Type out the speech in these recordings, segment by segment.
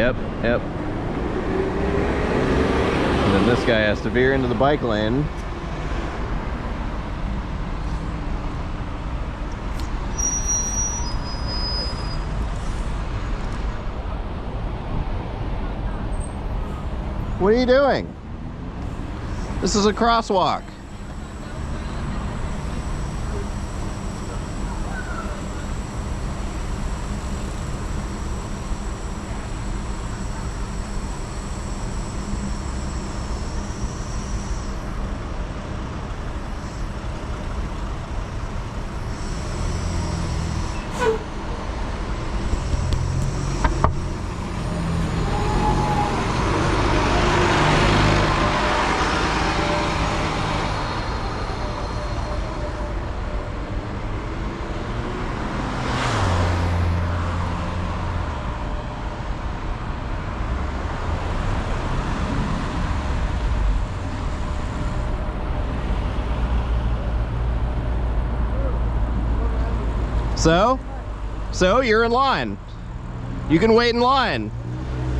Yep, yep. And then this guy has to veer into the bike lane. What are you doing? This is a crosswalk. So you're in line. You can wait in line.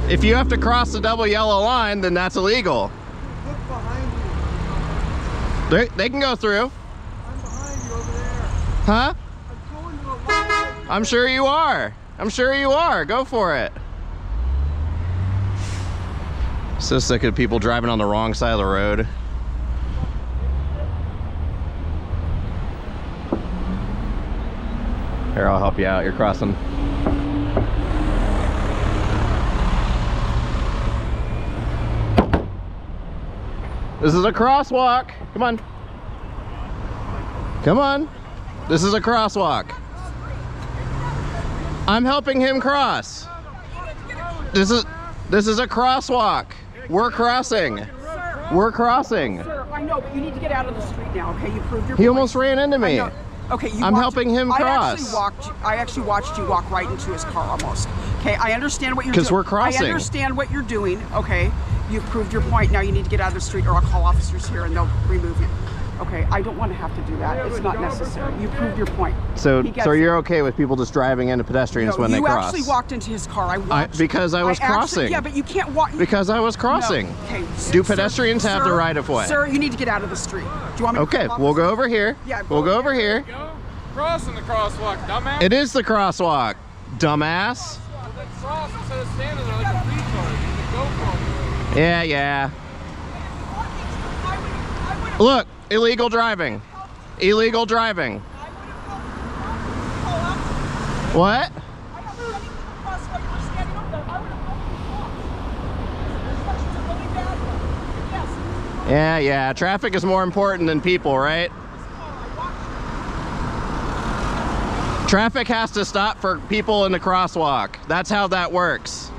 If you have to cross the double yellow line, then that's illegal. Look behind you. They can go through. I'm behind you over there. Huh? I'm going to the line. I'm sure you are. I'm sure you are. Go for it. So sick of people driving on the wrong side of the road. Here, I'll help you out. You're crossing. This is a crosswalk. Come on. Come on. This is a crosswalk. I'm helping him cross. This is a crosswalk. We're crossing. We're crossing. Sir, I know, but you need to get out of the street now, okay? You proved your He point. almost ran into me. Okay, I'm helping him cross. I actually watched you walk right into his car almost. Okay, I understand what you're doing. Because we're crossing. I understand what you're doing, okay? You've proved your point. Now you need to get out of the street or I'll call officers here and they'll remove you. Okay, I don't want to have to do that. It's not necessary. You proved your point. So you're okay with people just driving into pedestrians when they cross? You actually walked into his car. Because I was crossing. Yeah, but you can't walk. Because I was crossing. No. Okay. Do pedestrians have the right of way? Sir, you need to get out of the street. Do you want me to Okay, we'll go over here. Yeah, we'll go over here. Crossing the crosswalk, dumbass. It is the crosswalk, dumbass. Well, then cross instead of standing there like a retard. You can go for it. Yeah. Look, illegal driving. Illegal driving. What? Yeah. Traffic is more important than people, right? Traffic has to stop for people in the crosswalk. That's how that works.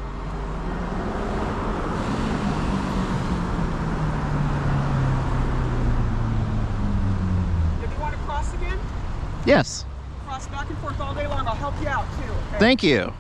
If you want to cross again? Yes. Cross back and forth all day long. I'll help you out too. Okay? Thank you.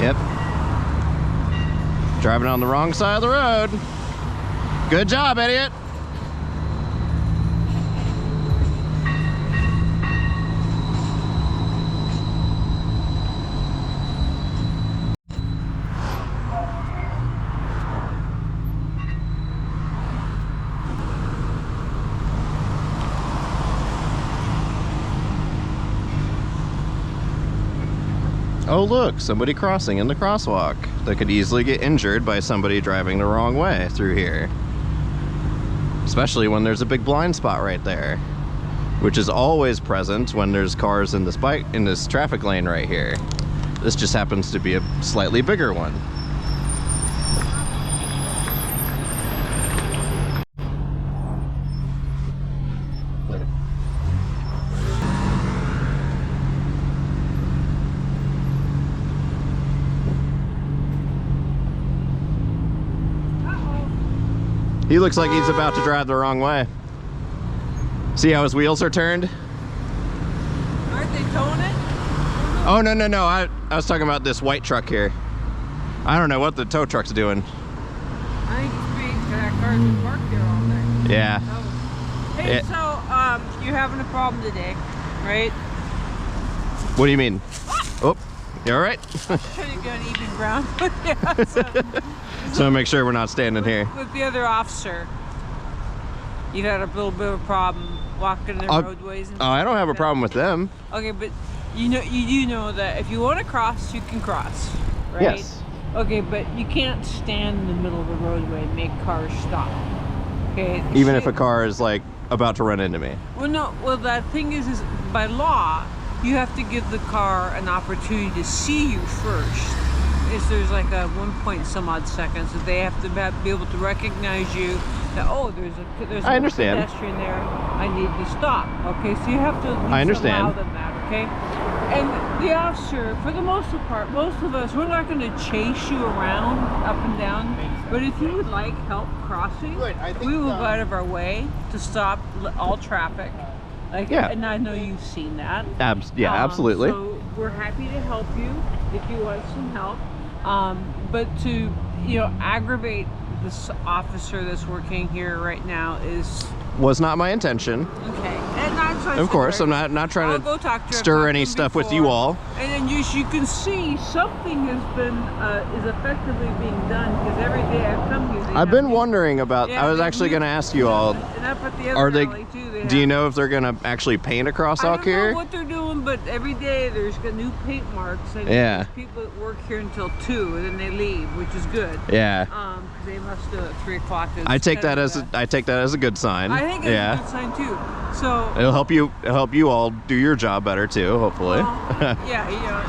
Yep. Driving on the wrong side of the road. Good job, idiot. Oh look, somebody crossing in the crosswalk that could easily get injured by somebody driving the wrong way through here. Especially when there's a big blind spot right there, which is always present when there's cars in this traffic lane right here. This just happens to be a slightly bigger one. He looks like he's about to drive the wrong way. See how his wheels are turned? Aren't they towing it? Oh, no, no, no. I was talking about this white truck here. I don't know what the tow truck's doing. I think it's being cars been parked here all day. Yeah. Oh. Hey, so you're having a problem today, right? What do you mean? Oh, you all right? I'm trying to get an even ground. Yeah, So make sure we're not standing here. With the other officer, you had a little bit of a problem walking the roadways. And I don't have a problem with them. Okay, but you do know that if you want to cross, you can cross, right? Yes. Okay, but you can't stand in the middle of the roadway and make cars stop. Okay. Even if a car is like about to run into me. Well, no. Well, the thing is by law, you have to give the car an opportunity to see you first. There's like a 1 point some odd seconds that they have to be able to recognize you. That there's a pedestrian there. I need to stop. Okay, so you have to at least allow them that. Okay, and the officer, for the most part, most of us, we're not going to chase you around up and down. But if you would like help crossing, we will go out of our way to stop all traffic. Like, yeah. And I know you've seen that. Yeah, absolutely. So we're happy to help you if you want some help. But to, aggravate this officer that's working here right now was not my intention. Okay. And of course, I'm not trying to stir any stuff with you all. And then you can see something has been is effectively being done, because every day I've come here. I've been wondering about. I was actually going to ask you all. And up at the other alley too. Do you know if they're going to actually paint a crosswalk here? I don't know what they're doing, but every day there's new paint marks. And there's people that work here until 2, and then they leave, which is good. Yeah. Because they must do it at 3 o'clock. I take that as a good sign. I think it's a good sign too. So it'll help you all do your job better too, hopefully. Yeah,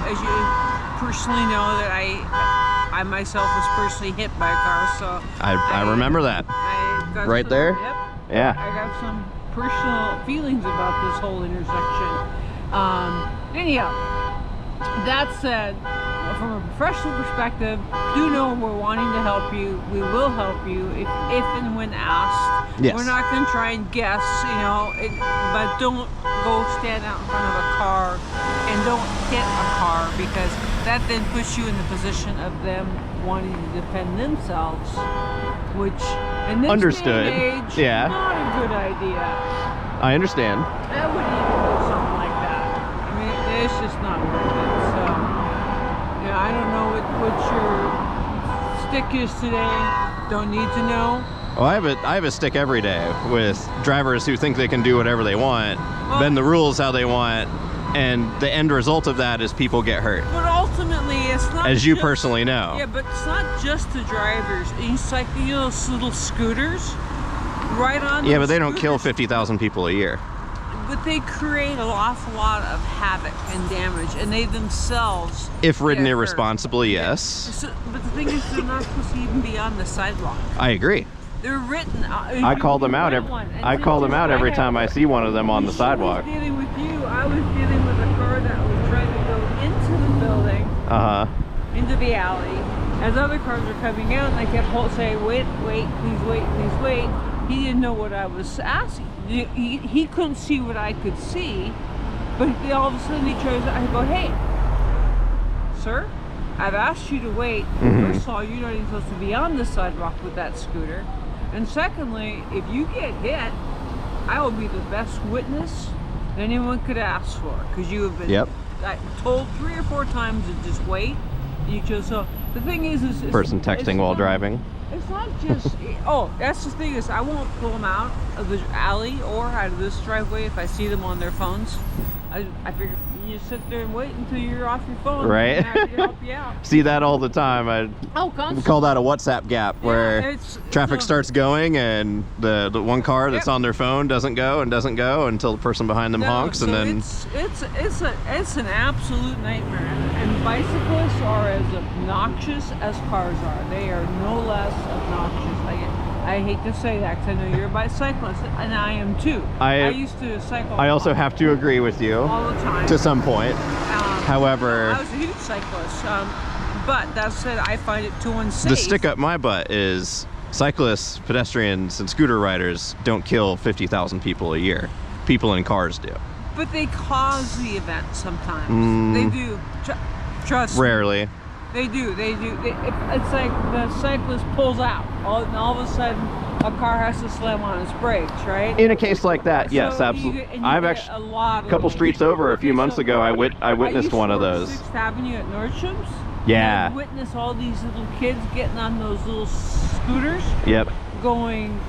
as you personally know that I myself was personally hit by a car, so I remember that. I got right there. Yep. Yeah. I got some personal feelings about this whole intersection. Anyhow, that said, from a professional perspective, do know we're wanting to help you. We will help you if and when asked. Yes. We're not going to try and guess, but don't go stand out in front of a car and don't hit a car, because that then puts you in the position of them wanting to defend themselves, which in this day and age, not a good idea. I understand. I wouldn't even do something like that. I mean, it's just not worth it. So, I don't know what your stick is today. Don't need to know. Well, I have a stick every day with drivers who think they can do whatever they want, bend the rules how they want, and the end result of that is people get hurt. But ultimately, it's not. As you personally know. Yeah, but it's not just the drivers. It's like those little scooters, right on. Yeah, but they don't kill 50,000 people a year. But they create an awful lot of havoc and damage, and they themselves, if ridden irresponsibly, yes. So, but the thing is, they're not supposed to even be on the sidewalk. I agree. They're written. I call them out. I call them out every time I see one of them on the sidewalk. I was dealing with you. I was dealing with a car that was trying to go into the building, into the alley, as other cars were coming out, and I kept saying, "Wait, please wait, please wait." He didn't know what I was asking. He couldn't see what I could see, but all of a sudden he tries. I go, "Hey, sir, I've asked you to wait. First of all, you're not even supposed to be on the sidewalk with that scooter. And secondly, if you get hit, I will be the best witness anyone could ask for, because you have been told 3 or 4 times to just wait. You chose. So the thing is person texting while driving. It's not just. That's the thing is, I won't pull them out of the alley or out of this driveway if I see them on their phones. I figure you sit there and wait until you're off your phone. Right. And have to help you out. See that all the time. I Constantly. call that a WhatsApp gap, where it's traffic a- starts going and the one car that's on their phone doesn't go until the person behind them honks, so and then it's an absolute nightmare. And bicyclists are as obnoxious as cars are. They are no less obnoxious. I hate to say that because I know you're a bicyclist, and I am too. I used to cycle. I also have to agree with you all the time to some point. However, I was a huge cyclist, but that said, I find it too unsafe. the stick up my butt is cyclists, pedestrians, and scooter riders don't kill 50,000 people a year. People in cars do. But they cause the event sometimes. They do. Trust me. Rarely. They do. It's like the cyclist pulls out, and all of a sudden a car has to slam on its brakes, right? In a case like that, yes, So absolutely. you I've get actually a lot of couple those. streets over a few months ago, I witnessed one of those. I used to work 6th Avenue at Nordstrom's. Yeah. And I'd witness all these little kids getting on those little scooters, Yep. going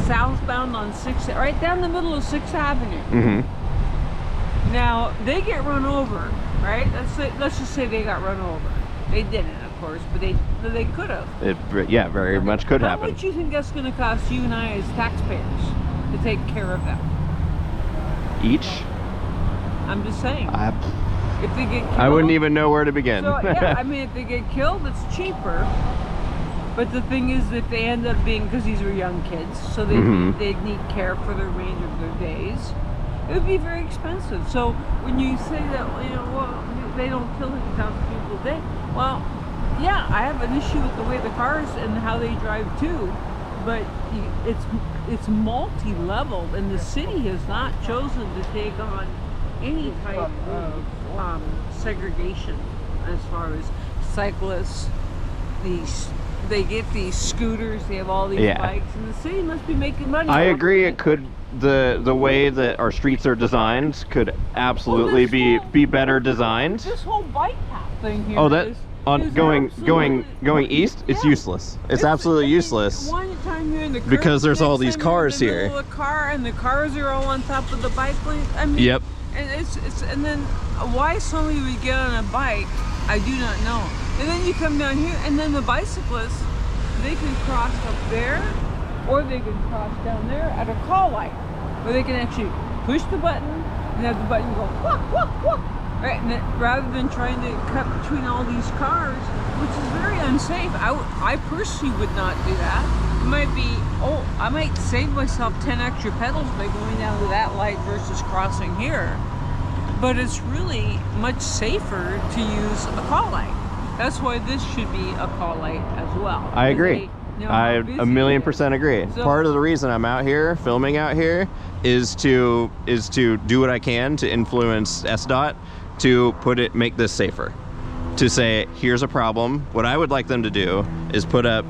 southbound on 6th, right down the middle of 6th Avenue. Mm-hmm. Now they get run over, right? Let's just say they got run over. They didn't, of course, but they could have. It very much could happen. How much do you think that's going to cost you and I as taxpayers to take care of them? Each? I'm just saying. If they get killed, I wouldn't even know where to begin. So yeah, I mean, if they get killed, it's cheaper. But the thing is, that they end up being, because these were young kids, so they need care for the remainder of their days. It would be very expensive. So when you say that, well, they don't kill 50,000 people a day. Well, yeah, I have an issue with the way the cars and how they drive too. But it's multi-leveled, and the city has not chosen to take on any type of segregation as far as cyclists. They get these scooters, they have all these bikes, and the city must be making money. I agree. It could, the way that our streets are designed could absolutely be better designed. This whole bike path thing here. Oh, that is going east, it's useless. It's absolutely useless. One time you're in the curb, because there's all next these time you're cars in the here. middle of a car, and the cars are all on top of the bike lane. I mean, Yep. And and then why somebody would get on a bike, I do not know. And then you come down here, and then the bicyclists, they can cross up there, or they can cross down there at a call light, where they can actually push the button and have the button go walk, walk, walk. Right, and rather than trying to cut between all these cars, which is very unsafe. I personally would not do that. It might be, I might save myself 10 extra pedals by going down to that light versus crossing here. But it's really much safer to use a call light. That's why this should be a call light as well. I agree. I 1,000,000% agree. So, part of the reason I'm out here, filming out here, is to do what I can to influence SDOT to make this safer. To say, here's a problem. What I would like them to do is put up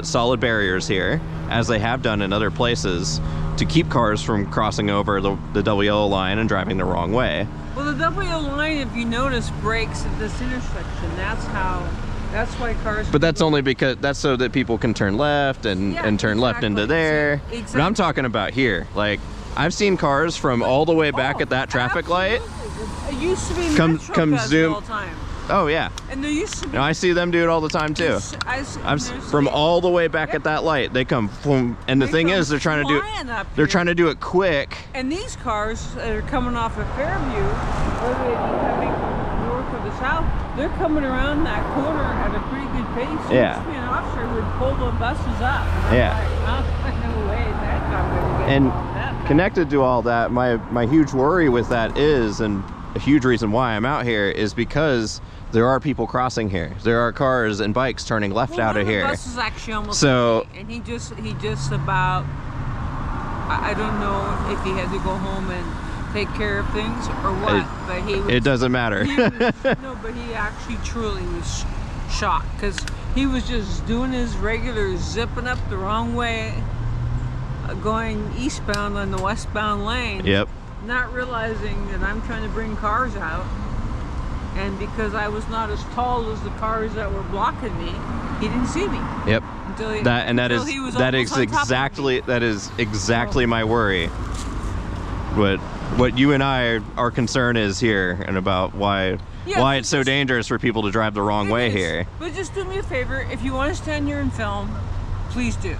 solid barriers here, as they have done in other places, to keep cars from crossing over the double yellow line and driving the wrong way. Well, the double yellow line, if you notice, breaks at this intersection. That's why cars. But that's only because that's so that people can turn left and turn left into there. Exactly. But I'm talking about here. Like, I've seen cars from all the way back at that traffic light. It used to be Come Metro zoom. all the time. Oh yeah. And there used to be. No, I see them do it all the time too. From all the way back at that light, they come from. And the thing is, they're trying to do it quick. And these cars that are coming off of Fairview, whether they be coming from north or the south, they're coming around that corner at a pretty good pace. There used to be an officer who would pull the buses up. And I'm like, no way, that's not going to get And along that connected to all that, my huge worry with that is, and a huge reason why I'm out here, is because there are people crossing here. There are cars and bikes turning left out of here. The bus is actually almost so, and he just about, I don't know if he had to go home and take care of things or what, but he was, it doesn't matter. No, but he actually truly was shocked, because he was just doing his regular zipping up the wrong way, going eastbound on the westbound lane. Yep. Not realizing that I'm trying to bring cars out, and because I was not as tall as the cars that were blocking me, he didn't see me. Yep. Until that is exactly my worry. But what you and I, our concern is here, and about why it's so dangerous for people to drive the wrong way here. But just do me a favor, if you want to stand here and film, please do.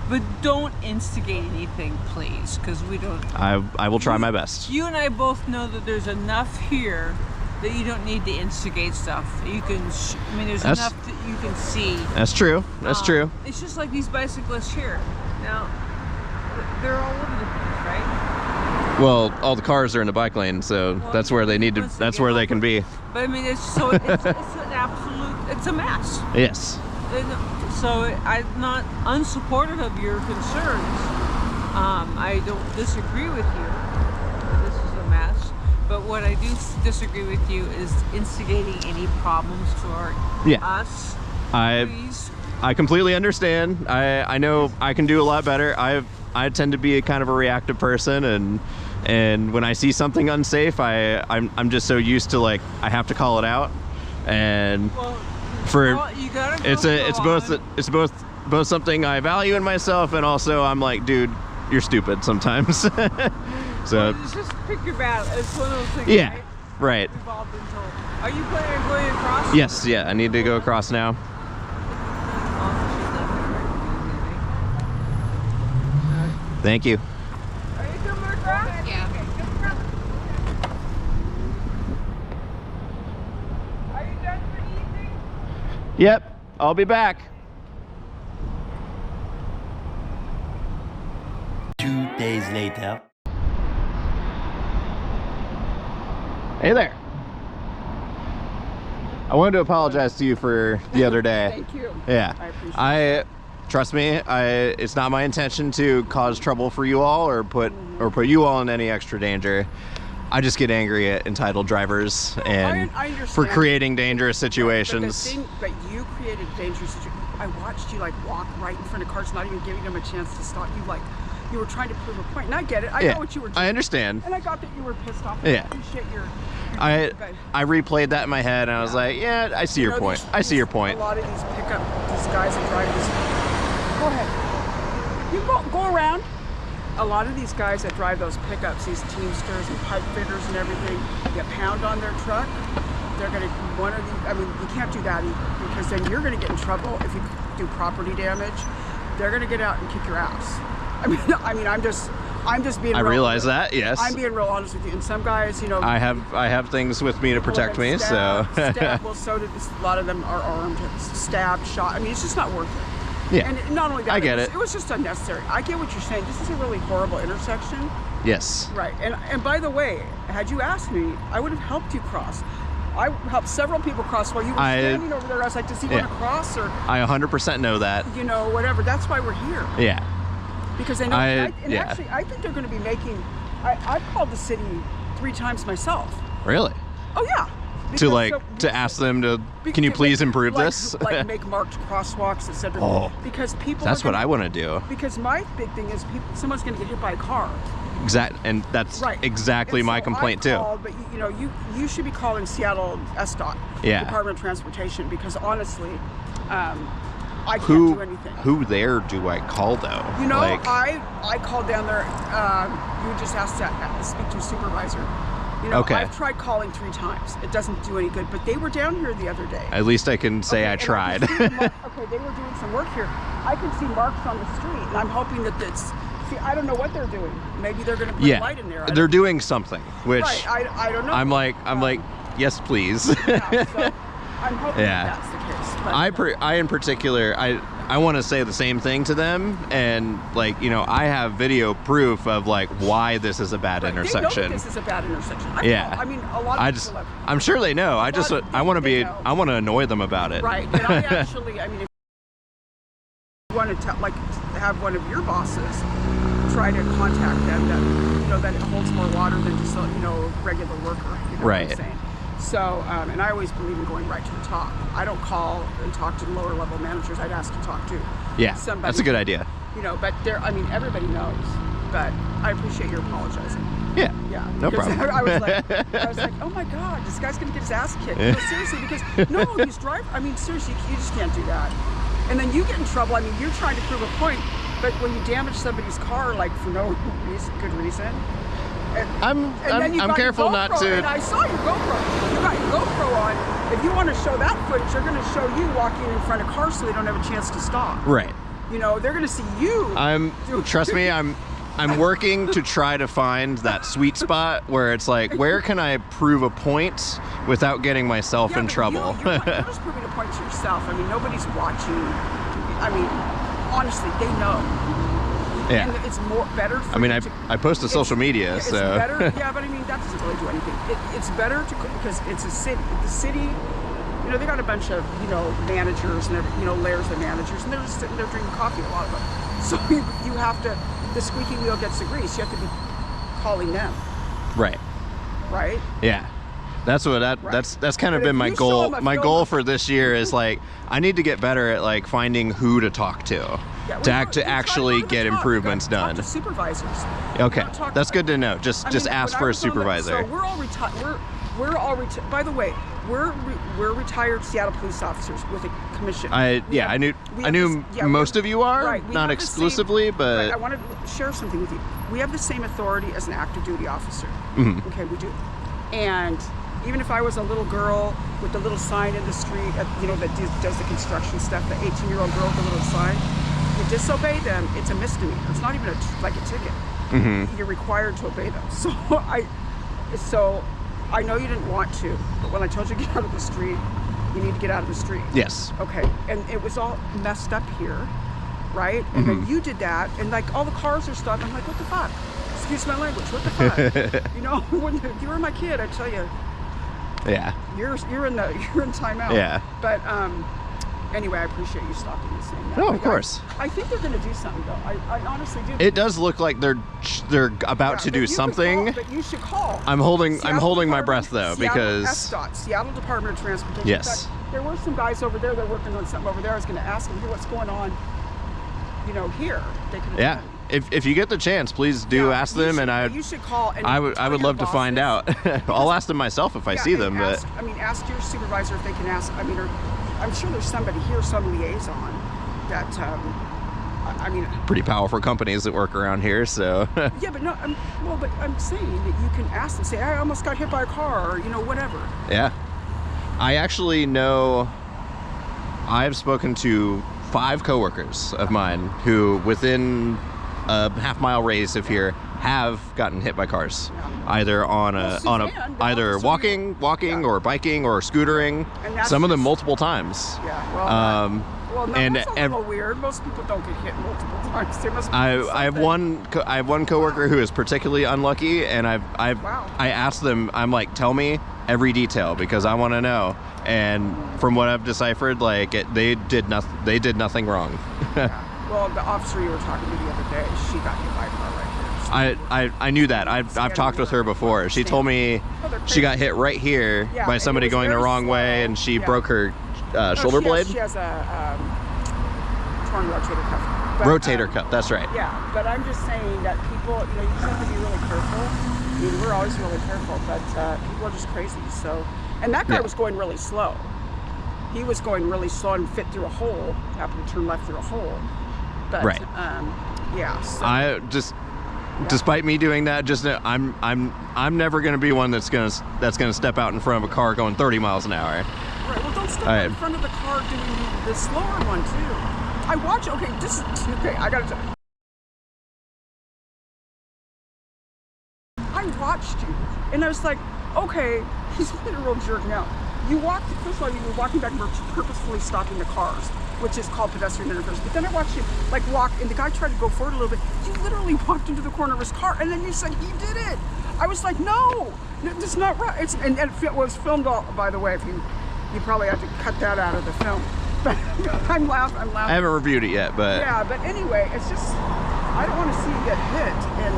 But don't instigate anything, please, because we don't. I will try my best. You and I both know that there's enough here that you don't need to instigate stuff. You can, I mean, there's enough that you can see. That's true. That's true. It's just like these bicyclists here. Now, they're all over the place, right? Well, all the cars are in the bike lane, so that's where they need to. That's where they can be. But I mean, it's an absolute. It's a mess. Yes. So I'm not unsupportive of your concerns. I don't disagree with you. This is a mess. But what I do disagree with you is instigating any problems to us. I completely understand. I know I can do a lot better. I tend to be a kind of a reactive person, and when I see something unsafe, I'm just so used to, like, I have to call it out. And it's both something I value in myself, and also I'm like, dude, you're stupid sometimes. So it's just pick your battle. It's one of those things. Yeah, right. We've all been told. Are you planning on going across? Yes, yeah, I need to go across now. Thank you. Are you coming across? Yeah. Are you done for the evening? Yep, I'll be back. 2 days later. Hey there. I wanted to apologize to you for the other day. Thank you. Yeah. I appreciate it. Trust me, it's not my intention to cause trouble for you all or put you all in any extra danger. I just get angry at entitled drivers and I understand. for creating dangerous situations. But you created dangerous situations. I watched you like walk right in front of cars, not even giving them a chance to stop. You were trying to prove a point, and I get it. I know what you were doing. I understand. And I got that you were pissed off. Yeah. I appreciate your I replayed that in my head, and I was like, yeah, I see your point. I see your point. A lot of these these guys that drive these. Go ahead. You go around. A lot of these guys that drive those pickups, these Teamsters and pipe fitters and everything, get pound on their truck. They're gonna I mean, you can't do that either, because then you're gonna get in trouble if you do property damage. They're gonna get out and kick your ass. I mean, I'm just being. I realize that. Yes. I'm being real honest with you. And some guys, you know. I have things with me to protect me, so. Well, so did a lot of them are armed, stabbed, shot. I mean, it's just not worth it. Yeah. And not only that, I get it. It was just unnecessary. I get what you're saying. This is a really horrible intersection. Yes. Right. And by the way, had you asked me, I would have helped you cross. I helped several people cross while you were standing over there. I was like, does he want to cross? Or I 100% know that. You know, whatever. That's why we're here. Yeah. Because they know. Actually, I think they're going to be making. I've called the city 3 times myself. Really? Oh yeah. To ask them to, can you please improve this? Like make marked crosswalks, etc. Because people. That's what I want to do. Because my big thing is someone's going to get hit by a car. And that's exactly my complaint too. But you know, you should be calling Seattle SDOT, Department of Transportation, because honestly, I can't do anything. Who there do I call though? You know, I called down there. You just asked to speak to a supervisor. You know, I've tried calling 3 times. It doesn't do any good. But they were down here the other day. At least I can say I tried. Okay, they were doing some work here. I can see marks on the street, and I'm hoping that it's. See, I don't know what they're doing. Maybe they're going to put a light in there. They're doing something, which I don't know. I'm like, yes, please. So I'm hoping that's the case. But, I in particular, I want to say the same thing to them, and like, you know, I have video proof of like why this is a bad intersection. They know this is a bad intersection. I mean, a lot of people. I'm sure they know. I want to annoy them about it. Right. And I actually, I mean, if you want to have one of your bosses try to contact them, that it holds more water than just a regular worker. You know what I'm saying? So, and I always believe in going right to the top. I don't call and talk to the lower level managers. I'd ask to talk to somebody. That's a good idea. You know, but everybody knows. But I appreciate your apologizing. Yeah. Yeah. No problem. I was like, oh my God, this guy's gonna get his ass kicked. No, seriously, because these drivers. I mean, seriously, you just can't do that. And then you get in trouble. I mean, you're trying to prove a point, but when you damage somebody's car like for no good reason. And then you I'm got your careful GoPro, not to. And I saw your GoPro. You got your GoPro on. If you want to show that footage, they're going to show you walking in front of cars so they don't have a chance to stop. Right. You know, they're going to see you. Trust me, I'm working to try to find that sweet spot where it's like, where can I prove a point without getting myself in trouble? You're just proving a point to yourself. I mean, nobody's watching. I mean, honestly, they know. Yeah. And it's better for I post to social media, it's so. better, yeah, but I mean, that doesn't really do anything. It's better because it's a city. The city, you know, they got a bunch of, you know, managers and, layers of managers, and they're just sitting there drinking coffee, a lot of them. So you have to, the squeaky wheel gets the grease. You have to be calling them. Right. Right? Yeah. That's what that's kind of been my goal. My goal for this year is like, I need to get better at like finding who to talk to. Yeah, to actually get improvements done. Talk to supervisors. Okay, that's good to know. Just ask for a supervisor. So we're all retired. We're all retired. By the way, we're retired Seattle police officers with a commission. I knew most of you are, right, not exclusively, but right, I want to share something with you. We have the same authority as an active duty officer. Mm-hmm. Okay, we do. And even if I was a little girl with the little sign in the street, that does the construction stuff, the 18-year-old girl with the little sign, you disobey them, it's a misdemeanor. It's not even a ticket. Mm-hmm. You're required to obey them. So I know you didn't want to, but when I told you to get out of the street, you need to get out of the street. Yes. Okay, and it was all messed up here, right? And then you did that, and like all the cars are stopped. I'm like, what the fuck? Excuse my language. What the fuck? You know, if you were my kid, I'd tell you. Yeah. You're in timeout. Yeah. But anyway, I appreciate you stopping and saying that. No, of course. I think they're going to do something though. I honestly do. It does look like they're about to do something. But you should call. I'm holding my breath though, because SDOT, Seattle Department of Transportation. Yes. In fact, there were some guys over there that were working on something over there. I was going to ask them, what's going on, here. They could. Yeah. If you get the chance, please do ask them, and you should call. And I would love to find out. I'll ask them myself if I see them. Ask your supervisor if they can ask. I mean, I'm sure there's somebody here, some liaison that. Pretty powerful companies that work around here, so. Yeah, but no. But I'm saying that you can ask them. Say, I almost got hit by a car, or whatever. Yeah, I actually know. I've spoken to 5 coworkers of mine who, within a half-mile radius of here, have gotten hit by cars, either either walking or biking or scootering. Some of them multiple times. Yeah. Well, that's a little weird. Most people don't get hit multiple times. There must be I have one coworker who is particularly unlucky, and I asked them. I'm like, tell me every detail because I want to know. And from what I've deciphered, they did nothing wrong. Yeah. Well, the officer you were talking to the other day, she got hit by a car right here. I knew that. I've talked with her before. She told me she got hit right here by somebody going the wrong way, and she broke her shoulder blade. She has a torn rotator cuff. Rotator cuff. That's right. Yeah, but I'm just saying that people, you just have to be really careful. I mean, we're always really careful, but people are just crazy. So, and that guy was going really slow. He was going really slow and fit through a hole. Happened to turn left through a hole. But, right. Yeah. So. I just, despite me doing that, just I'm never going to be one that's gonna step out in front of a car going 30 miles an hour. Right. Well, don't step out in front of the car doing the slower one too. I watch. Okay. I gotta tell you. I watched you, and I was like, okay, he's being a real jerk now. First of all, you were walking back and were purposefully stopping the cars, which is called pedestrian interference. But then I watched you walk, and the guy tried to go forward a little bit. You literally walked into the corner of his car, and then you said he did it. I was like, no, that's not right. And it was filmed all, by the way. If you probably have to cut that out of the film. But I'm laughing. I haven't reviewed it yet, but yeah. But anyway, it's just I don't want to see you get hit, and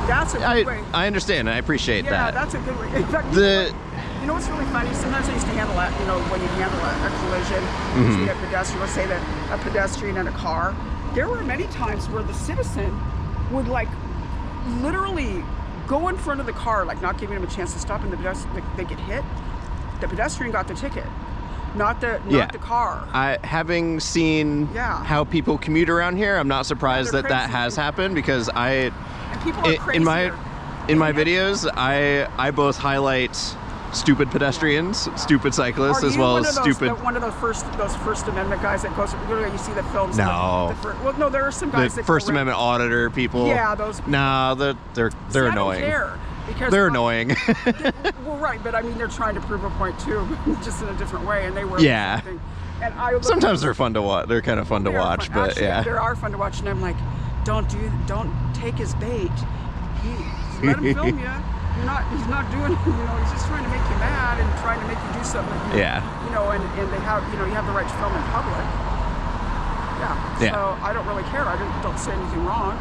that's a good way. I understand. I appreciate that. Yeah, that's a good way. In fact, you know what's really funny? Sometimes I used to handle that, when you handle a collision between a pedestrian, let's say that a pedestrian and a car, there were many times where the citizen would literally go in front of the car, not giving them a chance to stop, and they get hit. The pedestrian got the ticket, not the car. Having seen how people commute around here, I'm not surprised that has happened because and people are crazier. in my videos, I both highlight stupid pedestrians, stupid cyclists, Are as you well one as of those, stupid. one of those First Amendment guys that goes. You see the films. No. Well, no, there are some The guys that First go around- Amendment auditor people. Yeah, those. Nah, they're See, I annoying. don't care because They're annoying. Well, right, but I mean, they're trying to prove a point too, just in a different way, and they were. Yeah. Something. And I look Sometimes at- they're fun to watch. They're kind of fun to they are watch, fun. but Actually, yeah. they are fun to watch, and I'm like, don't take his bait. Let him film you. He's not doing. He's just trying to make you mad and trying to make you do something. Yeah. And they have. You have the right to film in public. Yeah. Yeah. So I don't really care. I don't say anything wrong.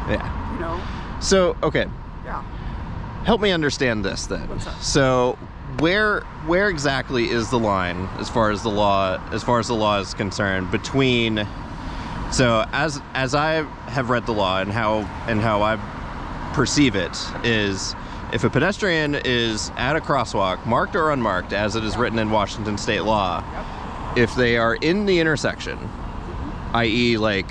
Yeah. So okay. Yeah. Help me understand this then. What's up? So where exactly is the line as far as the law is concerned between, so as I have read the law and how I perceive it is, if a pedestrian is at a crosswalk, marked or unmarked as it is written in Washington state law, if they are in the intersection, i.e. like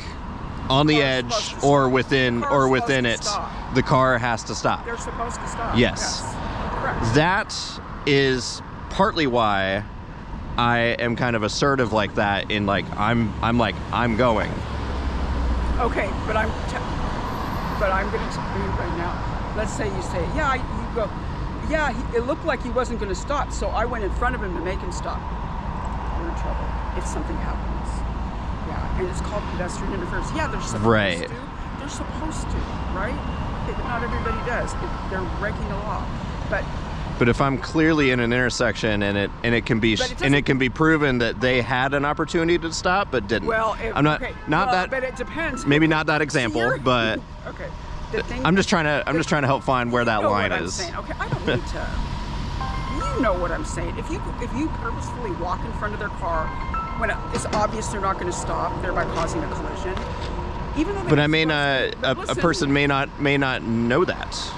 on the Car's edge supposed to or stop. within Car's or within supposed it, to stop. the car has to stop. They're supposed to stop. Yes. Correct. That is partly why I am kind of assertive like that in like I'm going. Okay, but I'm going to tell you right now. Let's say you say, yeah, you go, yeah, it looked like he wasn't going to stop, so I went in front of him to make him stop. You're in trouble if something happens. Yeah, and it's called pedestrian interference. Yeah, they're supposed Right. to. They're supposed to, right? Okay, but not everybody does. They're breaking the law. But if I'm clearly in an intersection and it can be proven that they had an opportunity to stop but didn't. well, I'm not okay, not well, that But it depends. maybe not that example, You're- but okay. The thing I'm just trying to help find where that You know line what I'm is. saying. Okay, I don't need to. You know what I'm saying. If you purposefully walk in front of their car when it's obvious they're not going to stop, thereby causing a collision, even though. But I may not. A person may not know that.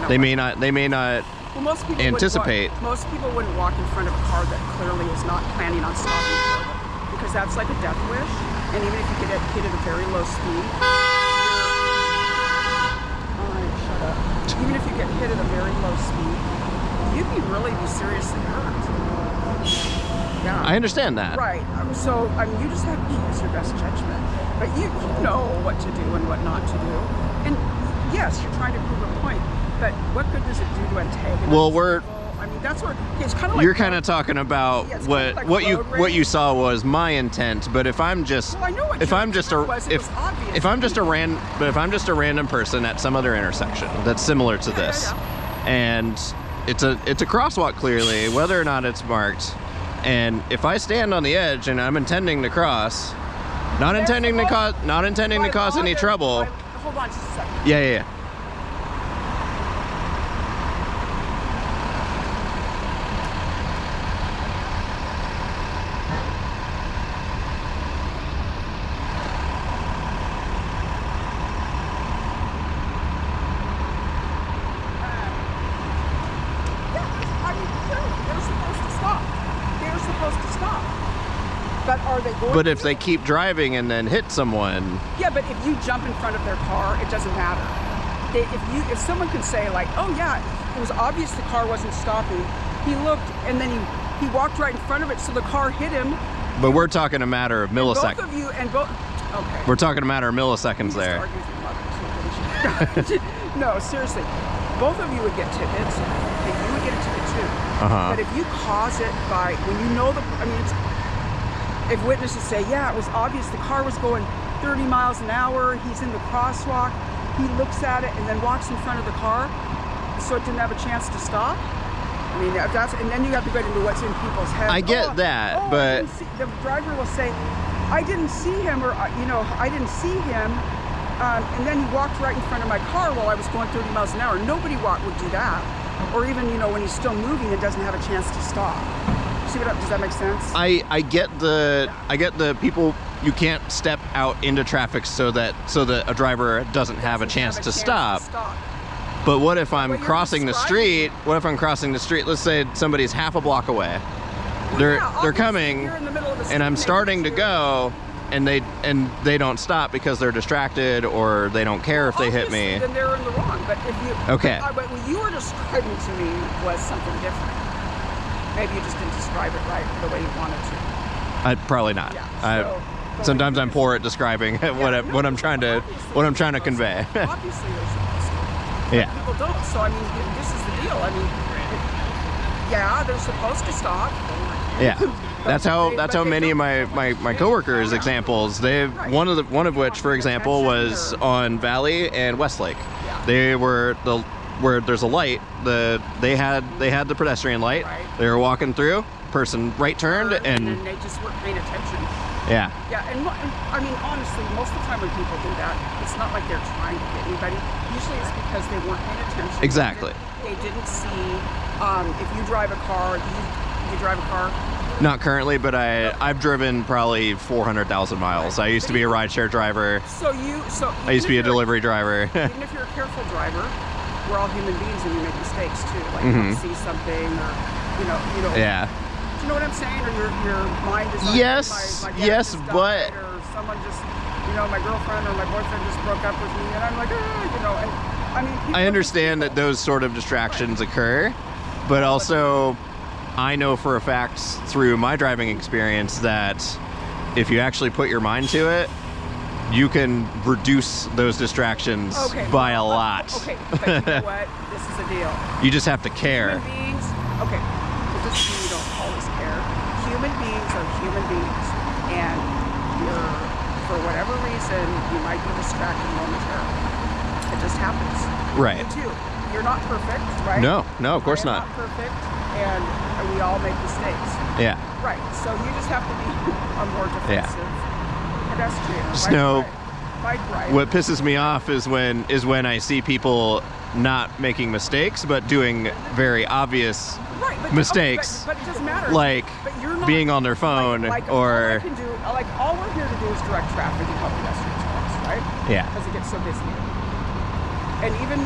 They may not. Well, most people anticipate. Most people wouldn't walk in front of a car that clearly is not planning on stopping for them, because that's like a death wish. And even if you get hit at a very low speed, shut up. Even if you get hit at a very low speed, you can really be seriously hurt. Yeah. I understand that. Right. So I mean, you just have to use your best judgment, but you know what to do and what not to do. And yes, you're trying to prove a point. But what good does it do to antagonize Well, people? I mean, that's where it's kind of like You're kind of talking about Yeah, it's kind of like what road you saw was my intent, but if I'm just Well, I know what if your I'm just intent was. It was obvious. if I'm just a random person at some other intersection that's similar to this, and it's a crosswalk clearly, whether or not it's marked, and if I stand on the edge and I'm intending to cross, not intending to cause any trouble. Hold on just a second. Yeah. I mean, clearly, they're supposed to stop. They're supposed to stop. But are they going But to? if they keep driving and then hit someone, Yeah, but if you jump in front of their car, it doesn't matter. If someone could say like, oh yeah, it was obvious the car wasn't stopping. He looked and then he walked right in front of it, so the car hit him. but we're talking a matter of Both milliseconds. of you and both. Okay. We're talking a matter of milliseconds You just there. argue with your mother too, didn't you? No, seriously. Both of you would get tickets. And you would get a ticket too. Uh-huh. But if you cause it by when you know if witnesses say, yeah, it was obvious the car was going 30 miles an hour, he's in the crosswalk, he looks at it and then walks in front of the car, so it didn't have a chance to stop. I mean, and then you have to get into what's in people's heads. I get that, but the driver will say, I didn't see him, or I didn't see him, and then he walked right in front of my car while I was going 30 miles an hour. Nobody would do that, or even when he's still moving and doesn't have a chance to stop. See does that make sense? I get the people, you can't step out into traffic so that a driver doesn't have a chance to stop. But what if I'm crossing the street? What if I'm crossing the street? Let's say somebody's half a block away. They're coming, You're in the middle of the and I'm street, starting to go, they don't stop because they're distracted or they don't care if they hit me. Then they're in the wrong. But if you but what you were describing to me was something different. Maybe you just didn't describe it right the way you wanted to. Probably not. Yeah, sometimes I'm poor at describing what I'm trying to convey. Obviously, they're supposed to. Yeah. People don't. So I mean, this is the deal. I mean, they're supposed to stop. Yeah. That's how many of my coworkers examples. One of which, for example, was on Valley and Westlake. They were where there's a light. They had the pedestrian light. Right. They were walking through. Person right turned and then they just weren't paying attention. Yeah. Yeah, and I mean, honestly, most of the time when people do that, it's not like they're trying to hit anybody. Usually it's because they weren't paying attention. Exactly. They didn't see. If you drive a car, you drive a car. Not currently, but I've driven probably 400,000 miles. I used to be a rideshare driver. I used to be a delivery driver. Even if you're a careful driver, we're all human beings and we make mistakes too. Like you see something, or you know. Yeah. You know what I'm saying? Or your mind is like, yes, my yes, but or someone just, my girlfriend or my boyfriend just broke up with me, and I'm like, and I mean, I understand that those sort of distractions occur, but also I know for a fact through my driving experience that if you actually put your mind to it, you can reduce those distractions by a lot. Okay, but you know what? This is the deal. You just have to care. Human beings, it doesn't mean you don't always care. Human beings are human beings, and for whatever reason, you might be distracted momentarily. It just happens. Right. You too. You're not perfect, right? No, of course not. Not perfect, and we all make mistakes. Yeah. Right. So you just have to be a more defensive pedestrian. Just know bike ride. What pisses me off is when I see people not making mistakes, but doing very obvious mistakes, but it doesn't matter. Like not, being on their phone or. All I can do, all we're here to do is direct traffic and help pedestrians cross, right? Yeah. Because it gets so busy. And even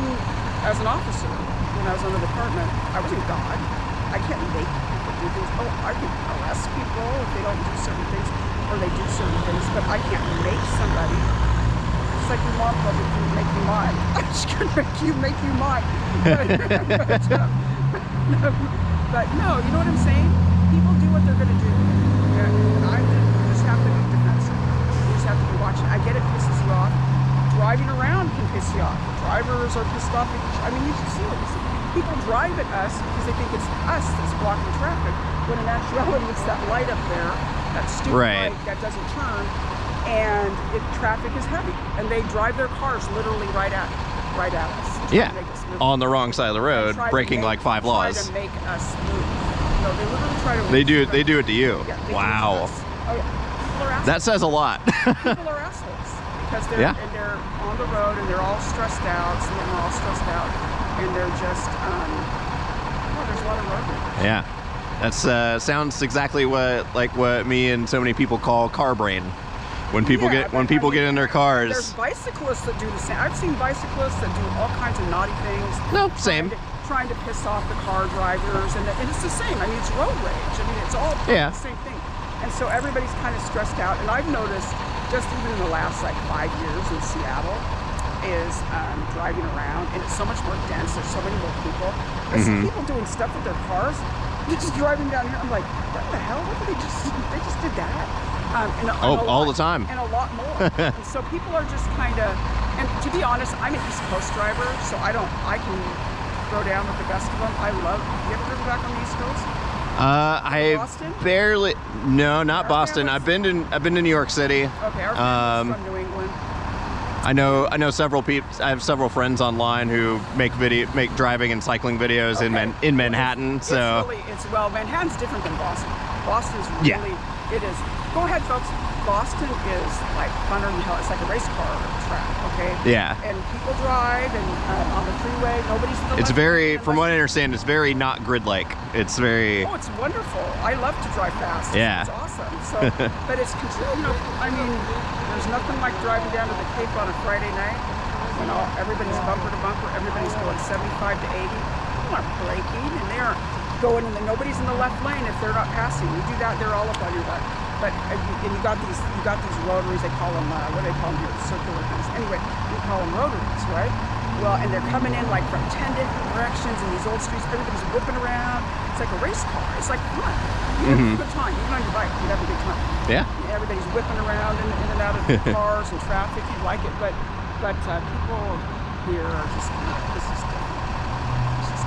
as an officer, when I was on the department, I wasn't God. I can't make people do things. I can arrest people if they don't do certain things, or they do certain things, but I can't make somebody. It's like your mom probably couldn't make you mine. I just couldn't make you mine. But no, you know what I'm saying? People do what they're going to do. And you just have to be defensive. You just have to be watching. I get it pisses you off. Driving around can piss you off. Drivers are pissed off. You should see it. People drive at us because they think it's us that's blocking traffic, when in actuality it's that light up there, that stupid light that doesn't turn, and traffic is heavy, and they drive their cars literally right at us. Yeah, on the wrong side of the road, breaking like 5 laws. Try to make us move. No, they literally try to. They do it to you. Yeah, wow. Do it to us. Oh yeah. People are assholes. That says a lot. People are assholes because they're on the road and they're all stressed out. Some of them are all stressed out, and they're just there's a lot of road rage. Yeah, that's sounds exactly what me and so many people call car brain. When people get in their cars. There's bicyclists that do the same. I've seen bicyclists that do all kinds of naughty things. No, same. Trying to piss off the car drivers, and it's the same. I mean, it's road rage. I mean, it's all the same thing. And so everybody's kind of stressed out. And I've noticed, just even in the last 5 years in Seattle, is driving around, and it's so much more dense. There's so many more people. I see people doing stuff with their cars, just driving down here. I'm like, what the hell? What did they just? They just did that. All the time. And a lot more. And so people are just kind of, and to be honest, I'm an East Coast driver, so I can throw down with the best of them. You ever driven back on the East Coast? Boston? No, not Boston. I've been to New York City. Okay, our family's from New England. I know several people. I have several friends online who make driving and cycling videos in Manhattan. Manhattan's different than Boston. Boston's really it is. Go ahead, folks. Boston is like funner than hell. It's like a race car track, okay? Yeah. And people drive, and on the freeway, nobody's. It's very, from what I understand, it's very not grid-like. It's very. Oh, it's wonderful. I love to drive fast. Yeah. It's awesome. So, but it's controlled. I mean, there's nothing like driving down to the Cape on a Friday night when everybody's bumper to bumper. Everybody's going 75 to 80. People aren't braking, and they aren't going in nobody's in the left lane if they're not passing. You do that, they're all up on your butt. But and you got these rotaries. They call them what do they call them here? Circular things. Anyway, we call them rotaries, right? Well, and they're coming in like from 10 different directions in these old streets. Everybody's whipping around. It's like a race car. It's like fun. You have a good time. Even on your bike, you have a good time. Yeah. Everybody's whipping around in and out of the cars and traffic. You like it, but people here are just this is different. It's just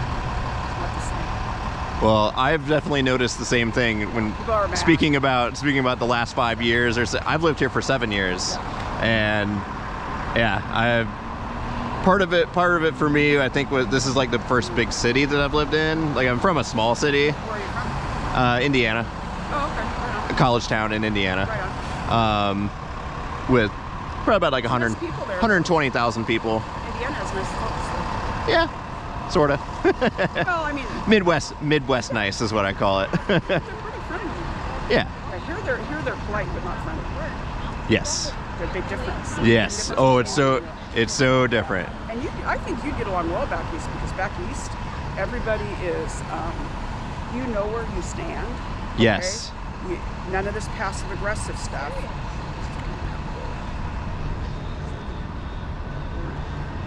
not the same. Well, I've definitely noticed the same thing when speaking about the last 5 years or so. I've lived here for 7 years, and yeah, part of it for me, I think, was this is like the first big city that I've lived in. Like, I'm from a small city. Where are you from? Indiana. Oh, okay. Right on. A college town in Indiana. Right on. With probably about like Nice people there. 120,000 people. Indiana has nice folks. Yeah, sort of. Well, I mean, Midwest nice is what I call it. they're pretty friendly. Yeah. Here they're polite but not friendly. Yes. There's a big difference. Yes. Oh, it's so different. And I think you'd get along well back east, because back east, everybody is, you know where you stand. Okay? Yes. None of this passive aggressive stuff.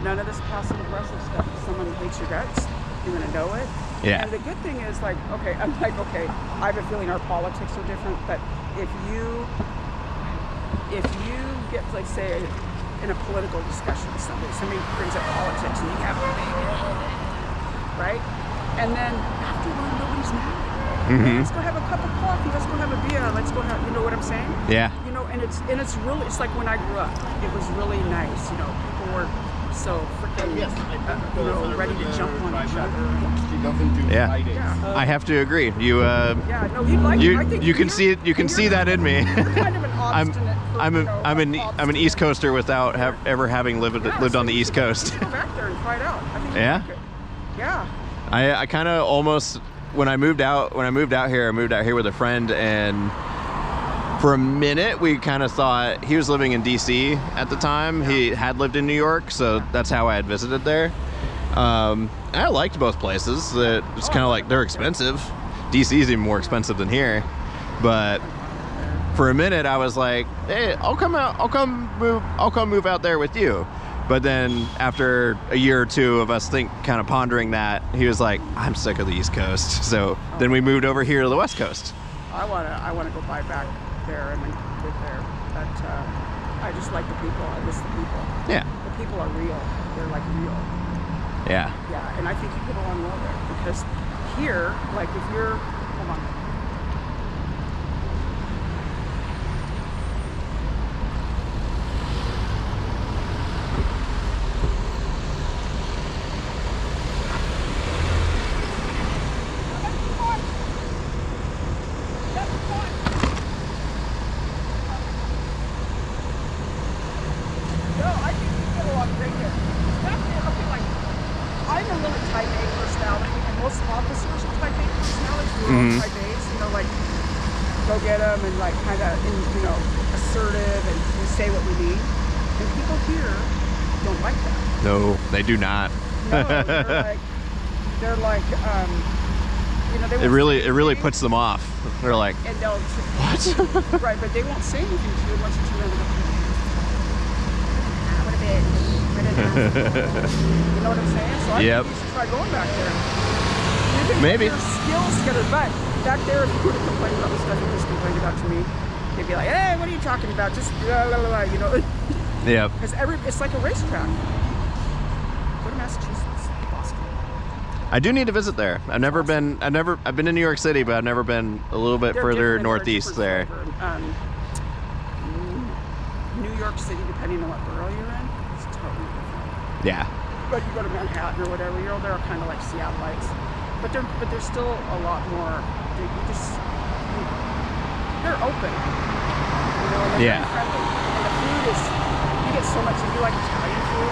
None of this passive aggressive stuff. If someone hates your guts, you're gonna know it. Yeah. And the good thing is, like, okay, I'm like, okay, I have a feeling our politics are different, but if you get, like, say, in a political discussion with somebody brings up politics and you have a big, right? And then after a while, nobody's mad. Mm-hmm. Let's go have a cup of coffee. Let's go have a beer. Let's go have, you know what I'm saying? Yeah. You know, and it's really, it's like when I grew up, it was really nice. You know, people were so freaking, ready to jump on each other. Yeah. Yeah. I have to agree. You Yeah. No, you'd like. I think you can see it. You can see that in me. You're kind of an obstinate. I'm an East Coaster without ever having lived on the East Coast. Go back there and try it out. I think Yeah? you'd like it. Yeah. I kind of almost, when I moved out here with a friend, and for a minute we kind of thought, he was living in DC at the time. He had lived in New York, so that's how I had visited there. I liked both places. It's kind of like, they're expensive. DC is even more expensive than here, but for a minute I was like, hey, I'll come move out there with you. But then after a year or two of us kind of pondering that, he was like, I'm sick of the East Coast. So then we moved over here to the West Coast. I wanna go buy back there and then live there. But I just like the people. I miss the people. Yeah. The people are real. They're like real. Yeah. Yeah, and I think you get along well there, because here, like, if you're, hold on. No, I think you get along great here. Especially, okay, like, I'm a really type A personality, and most officers are type A personalities. We're all type A's, like, go get them and, like, kind of, assertive, and we say what we need. And people here don't like that. No, they do not. No, they're like, they It really puts them off. They're like, and they'll, what? right, but they won't say anything to you unless you turn around. You know what I'm saying? So I think you should try going back there. You can Maybe. put your skills together, but back there, if you were to complain about the stuff you just complained about to me, they'd be like, hey, what are you talking about? Just blah, blah, blah, Yeah. Because it's like a racetrack. Go to Massachusetts, Boston. I do need to visit there. I've been in New York City, but I've never been a little bit They're further different, northeast they're there. different New York City, depending on what borough you're in, it's totally different. Yeah. But you go to Manhattan or whatever, they're kind of like Seattleites, but they're still a lot more. They're open. And Yeah. they're friendly. And the food is, you get so much. If you like Italian food,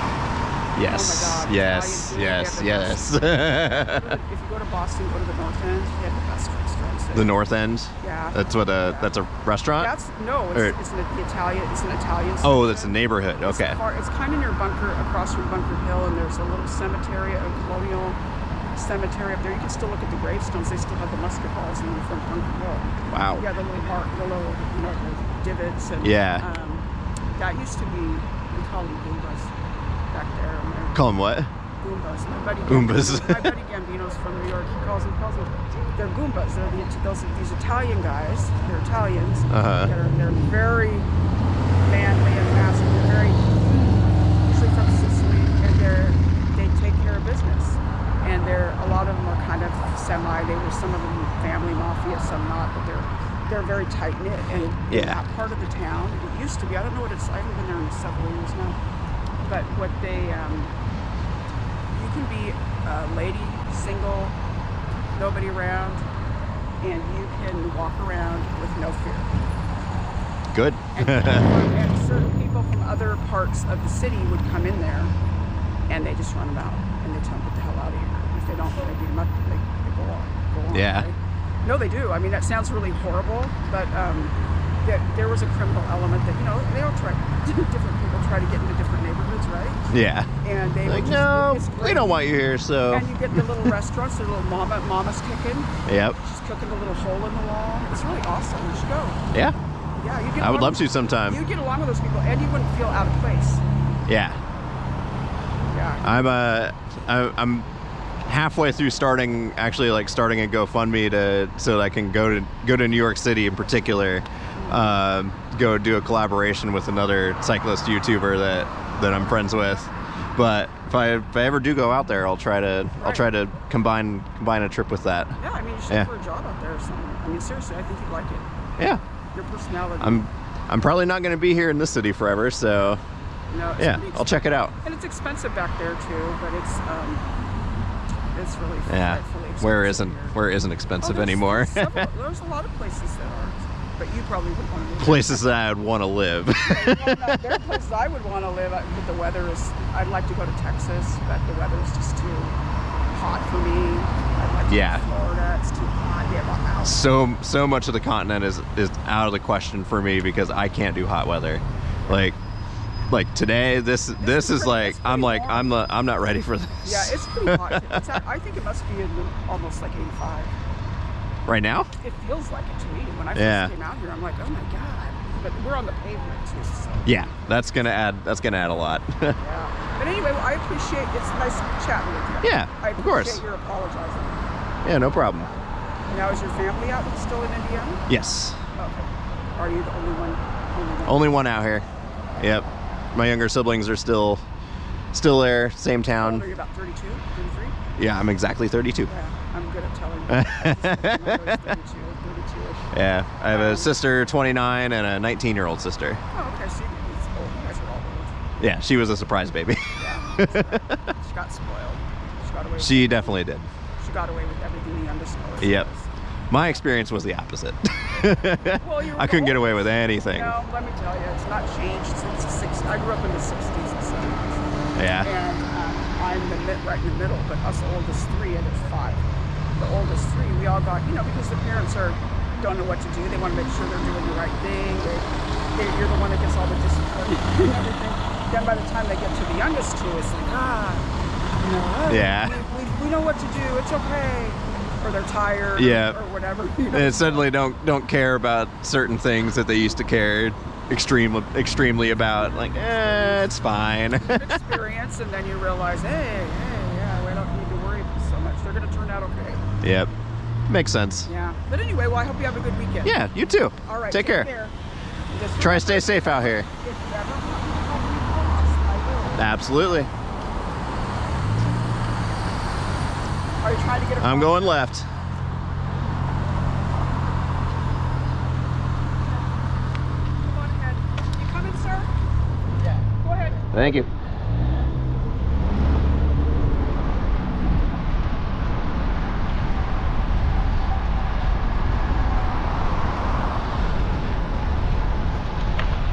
Yes. oh my God, Yes. Italian food, they have the Yes. best. If you go to Boston, go to the North End. They have the best restaurants. The North End. Yeah. That's that's a restaurant. It's an Italian. It's an Italian. Oh, that's a section. neighborhood. Okay. It's kind of near Bunker, across from Bunker Hill, and there's a little cemetery, a colonial cemetery up there. You can still look at the gravestones. They still have the musket balls in from Bunker Hill. Wow. Yeah, the little mark, the little, the divots. And, Yeah. that used to be, we call them Goombas back there. Call them what? Goombas. My buddy Goombas. My buddy Gambino's from New York. He calls them. They're Goombas. They're these Italian guys. They're Italians. They're very manly and massive. They're very usually from Sicily, and they take care of business. And a lot of them are kind of semi. They were some of them family mafia, some not, but they're very tight knit. And in that part of the town, it used to be. I don't know what it's. I haven't been there in several years now. But what they you can be a lady, single, nobody around, and you can walk around with no fear. Good. And certain people from other parts of the city would come in there, and they just run them out, and they tell them, get the hell out of here. And if they don't, they beat them up, they go on. Yeah. Right? No, they do. I mean, that sounds really horrible, but there was a criminal element that, they all try, different people try to get into different neighborhoods, right? Yeah. And they Like, would no, just, we don't want you here, so. And you get the little restaurants, the little mama's cooking. Yep. She's cooking a little hole in the wall. It's really awesome. You should go. Yeah. Yeah, you get I would along love to sometime. You get along with those people, and you wouldn't feel out of place. Yeah. Yeah. I'm halfway through starting a GoFundMe so that I can go to New York City in particular, go do a collaboration with another cyclist YouTuber that I'm friends with. But if I ever do go out there, I'll try to combine a trip with that. Yeah, I mean, you should look for a job out there or something. I mean, seriously, I think you'd like it. Yeah. Your personality. I'm probably not going to be here in this city forever, so yeah, I'll check it out. And it's expensive back there too, but it's really frightfully expensive. Where isn't expensive anymore? There's a lot of places that aren't, but you probably would want to live. Places that I'd want to live. There are places I would want to live, but the weather is. I'd like to go to Texas, but the weather is just too hot for me. I'd like to go to Florida. It's too hot. Yeah, So much of the continent is out of the question for me because I can't do hot weather. Like today, this is like I'm not ready for this. Yeah, it's pretty hot. I think it must be almost like 85. Right now? It feels like it to me. When I first came out here, I'm like, oh my god. But we're on the pavement too, so. Yeah, that's gonna add a lot. Yeah. But anyway, I appreciate it's nice chatting with you. Yeah, of course. Your apologizing. Yeah, no problem. Now, is your family out still in Indiana? Yes. Okay. Are you the only one? Only one out here. Yep. My younger siblings are still there, same town. Are you about 32, 33? Yeah, I'm exactly 32. Yeah, I'm good at telling you. 32-ish. Yeah, I have a sister, 29, and a 19-year-old sister. Oh, okay, so it's old. You guys are all old. Yeah, she was a surprise baby. Yeah, she got spoiled. She got away with She definitely did. She got away with everything the youngest girl. Yep. My experience was the opposite. Well, I couldn't get away with anything. No, let me tell you, it's not changed since the 60s. I grew up in the 60s and 70s. Yeah. And I'm right in the middle, but us oldest three, and there's five. The oldest three, we all got, because the parents don't know what to do. They want to make sure they're doing the right thing. You're the one that gets all the discipline and everything. Then by the time they get to the youngest two, it's like, yeah. We know what to do. It's okay. Or they're tired, or whatever. And suddenly don't care about certain things that they used to care extremely about. Like, it's fine. Experience, and then you realize, hey, we don't need to worry so much. They're going to turn out okay. Yep. Makes sense. Yeah. But anyway, I hope you have a good weekend. Yeah, you too. All right. Take care. Try to stay safe out here. If you ever want to help me cross, I will. Absolutely. Are you trying to get across? I'm going left. Come on ahead. You coming, sir? Yeah. Go ahead. Thank you.